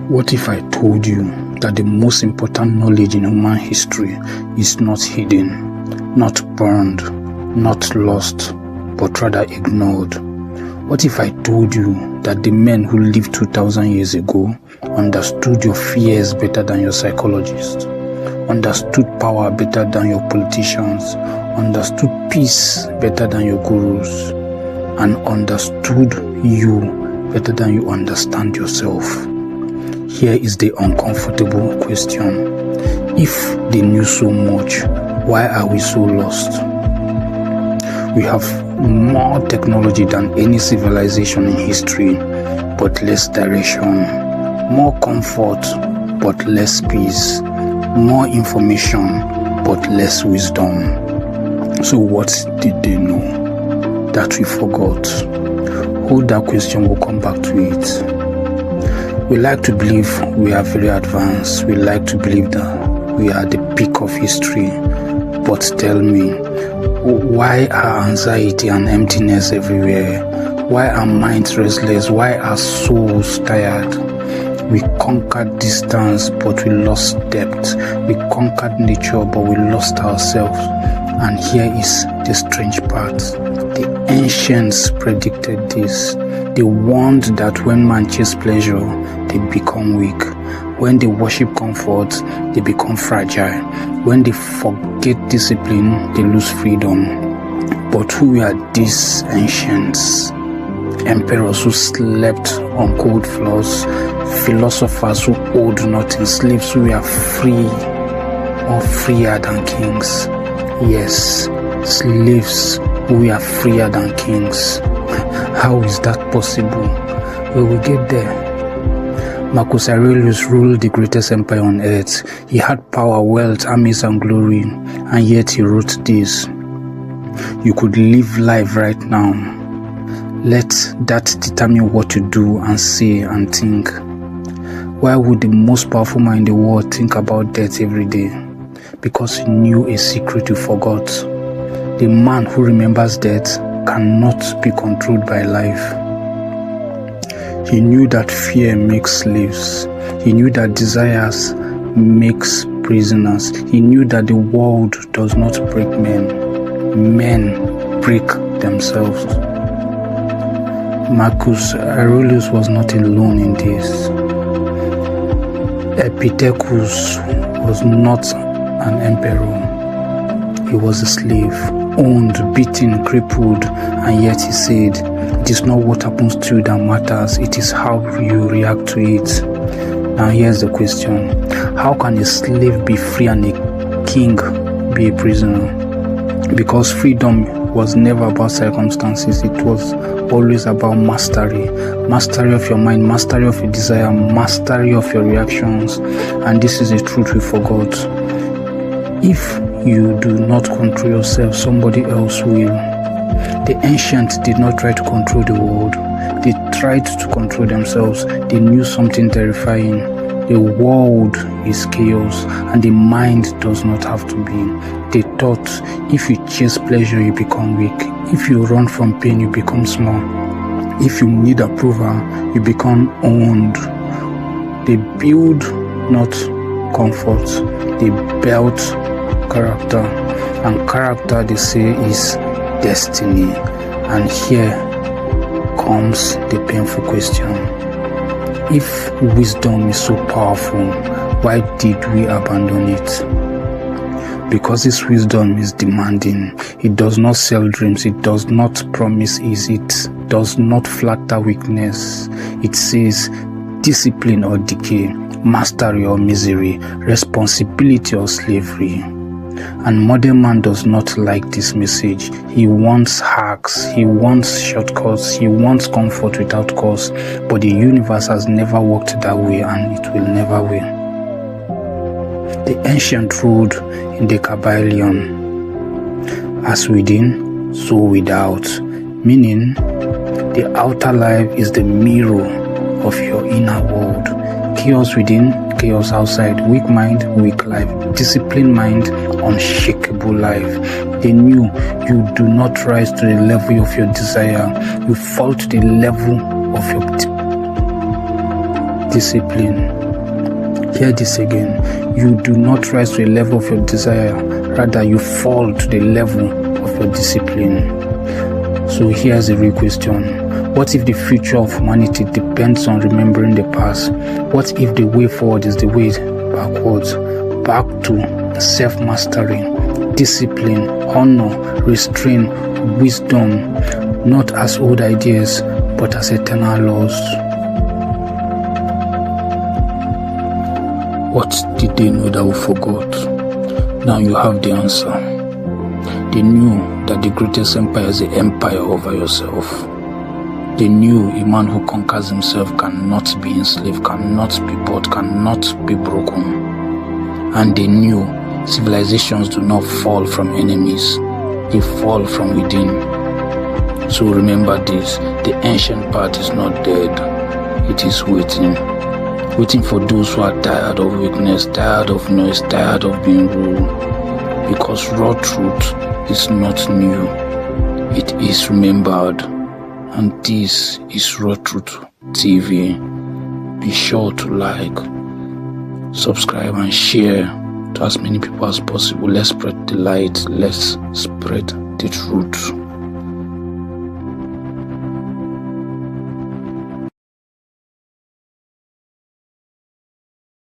What if I told you that the most important knowledge in human history is not hidden, not burned, not lost, but rather ignored? What if I told you that the men who lived 2,000 years ago understood your fears better than your psychologists, understood power better than your politicians, understood peace better than your gurus, and understood you better than you understand yourself? Here is the uncomfortable question. If they knew so much, why are we so lost? We have more technology than any civilization in history, but less direction. More comfort, but less peace. More information, but less wisdom. So what did they know that we forgot? Hold that question, we'll come back to it. We like to believe we are very advanced. We like to believe that we are the peak of history. But tell me, why are anxiety and emptiness everywhere? Why are minds restless? Why are souls tired? We conquered distance, but we lost depth. We conquered nature, but we lost ourselves. And here is the strange part. The ancients predicted this. They warned that when man chases pleasure, they become weak. When they worship comfort, they become fragile. When they forget discipline, they lose freedom. But who were these ancients? Emperors who slept on cold floors, philosophers who owed nothing, slaves who were free or freer than kings. Yes, slaves who were freer than kings. How is that possible? We will get there. Marcus Aurelius ruled the greatest empire on earth. He had power, wealth, armies, and glory, and yet he wrote this. You could live life right now. Let that determine what you do and say and think. Why would the most powerful man in the world think about death every day? Because he knew a secret you forgot. The man who remembers death cannot be controlled by life. He knew that fear makes slaves. He knew that desires makes prisoners. He knew that the world does not break men. Men break themselves. Marcus Aurelius was not alone in this. Epictetus was not an emperor. He was a slave, owned, beaten, crippled, and yet he said, it is not what happens to you that matters, it is how you react to it. Now here's the question. How can a slave be free and a king be a prisoner? Because freedom was never about circumstances, it was always about mastery. Mastery of your mind, mastery of your desire, mastery of your reactions. And this is a truth we forgot. If you do not control yourself, somebody else will. The ancients did not try to control the world. They tried to control themselves. They knew something terrifying. The world is chaos and the mind does not have to be. They thought if you chase pleasure, you become weak. If you run from pain, you become small. If you need approval, you become owned. They build not comfort. They built character. And character, they say, is destiny. And here comes the painful question. If wisdom is so powerful, why did we abandon it? Because this wisdom is demanding. It does not sell dreams. It does not promise ease. It does not flatter weakness. It says discipline or decay, mastery or misery, responsibility or slavery. And modern man does not like this message. He wants hacks, he wants shortcuts, he wants comfort without cost. But the universe has never worked that way and it will never will. The ancient ruled in the Kabbalion, as within, so without. Meaning, the outer life is the mirror of your inner world. Chaos within, chaos outside. Weak mind, weak life. Disciplined mind, unshakable life. They knew you do not rise to the level of your desire. You fall to the level of your discipline. Hear this again. You do not rise to a level of your desire, rather you fall to the level of your discipline. So here's the real question. What if the future of humanity depends on remembering the past? What if the way forward is the way backwards? Back to self-mastery, discipline, honor, restraint, wisdom, not as old ideas, but as eternal laws. What did they know that we forgot? Now you have the answer. They knew that the greatest empire is the empire over yourself. They knew a man who conquers himself cannot be enslaved, cannot be bought, cannot be broken. And they knew civilizations do not fall from enemies, they fall from within. So remember this, the ancient part is not dead, it is waiting. Waiting for those who are tired of weakness, tired of noise, tired of being ruled. Because raw truth is not new, it is remembered. And this is Raw Truth TV. Be sure to like, subscribe and share to as many people as possible. Let's spread the light, let's spread the truth.